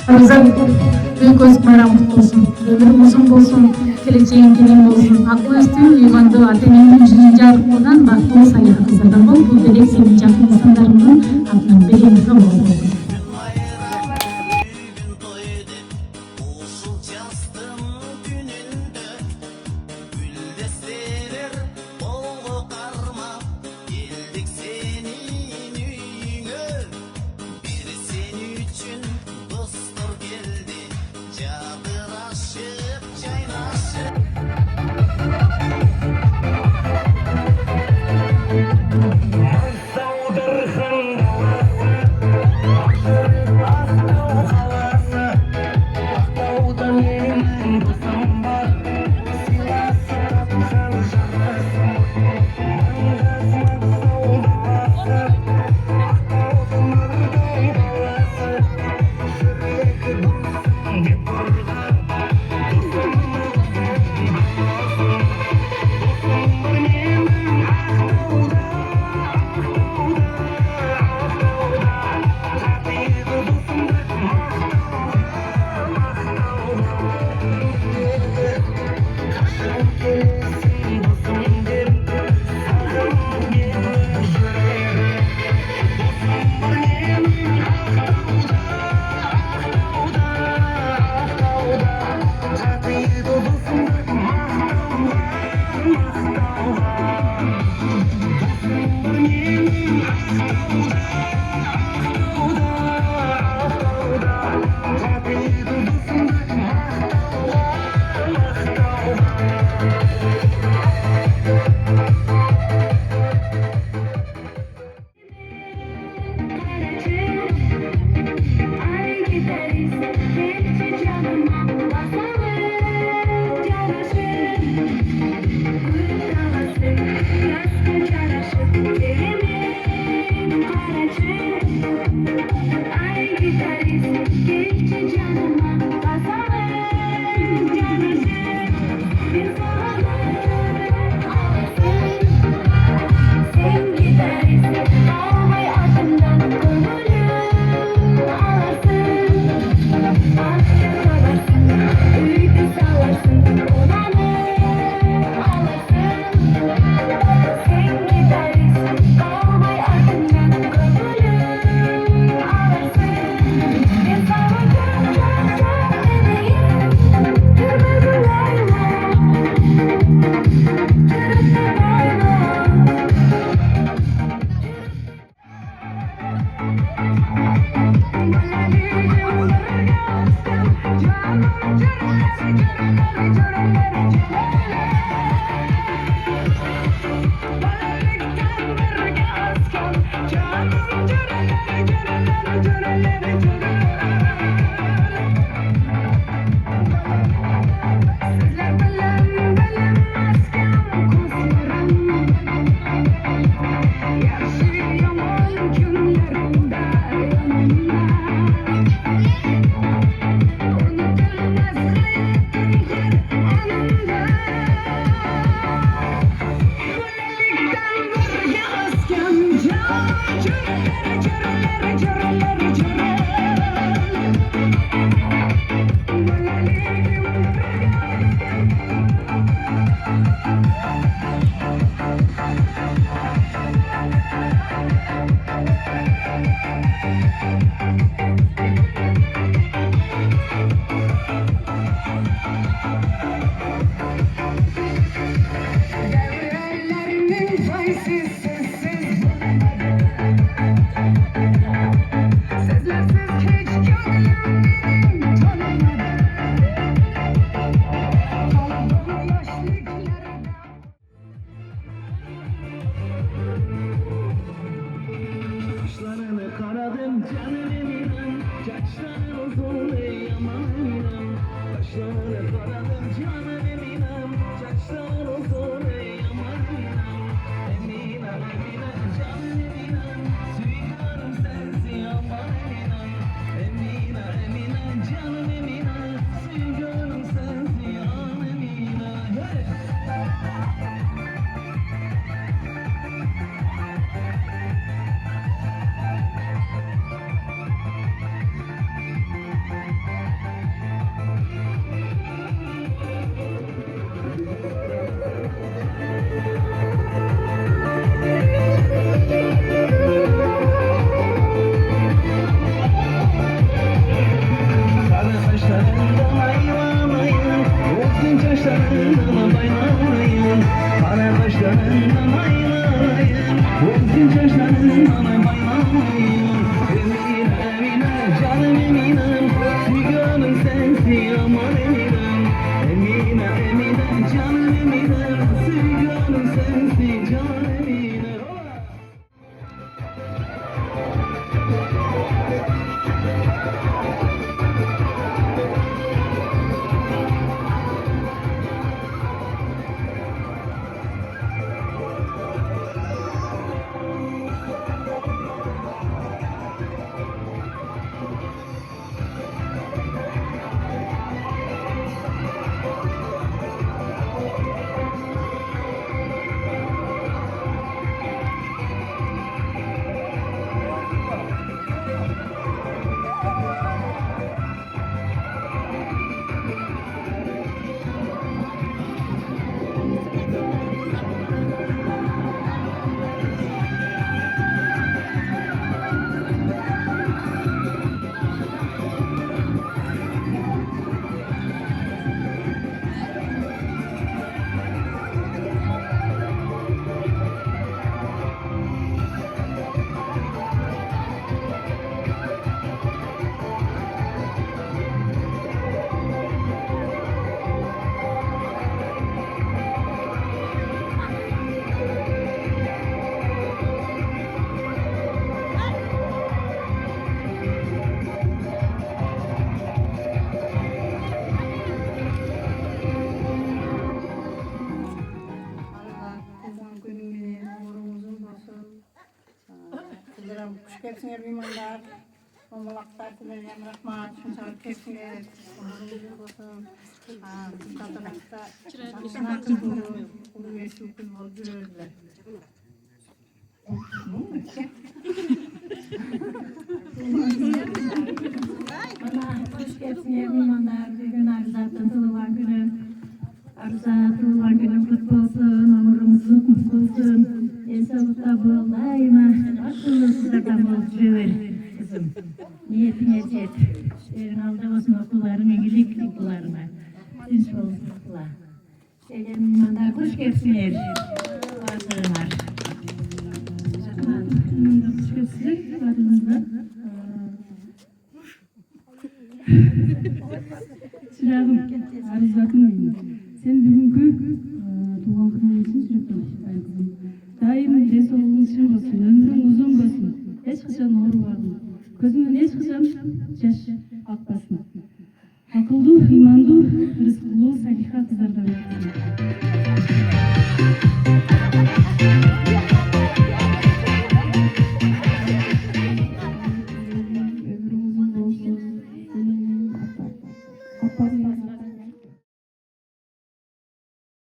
Abizar үй көз bayram kutlu olsun. Ömrüm uzun olsun, geleceğin kelim olsun. Aklı üstü uygandı, atenenin cüzünce arıqladan baktığın sayı hazırdan bol. Bu direk senin жақын insanlarının adının беремін oldu. saçlarına bayılayım, kara kaşlarından ayılayım, uzun saçlarından bayılayım. Emine Emine canım Emine, gönlüm sensin aman Emine. Emine Emine canım Emine, gönlüm sensin canım Emine. Kuş kepsine bilmemler, Omulaklar dilerim, rahmat, şunsal kepsine, umurumuzun olsun. Tadırakta, şuna kızını, ulu ve şükür ol görürler. Kuş kepsine bilmemler, bugün Arızat'ın tılıvan günü. Arızat tılıvan günü kutlu olsun, umurumuzun kutlu olsun. Sağlıkta bulayma, akıllı sıradan bol cüver kızım. Niyetine cet, senin alda olsun okulların, ilgilik okullarına. Dinç olsun okula. Şeylerin imanda hoş gelsinler. Varsınlar. Hoş gelsinler, varınızda. Çırağım, Arızat'ın benim. Sen bugünkü tuğan kınım için sürekli kızım. Daim денсаулығың шын болсын, өмірің ұзын болсын, ешқашан ауырмағын, көзіңнен ешқашан жас ақпасын. Ақылды, иманды, рызқылы, салиха қыздардан болсын.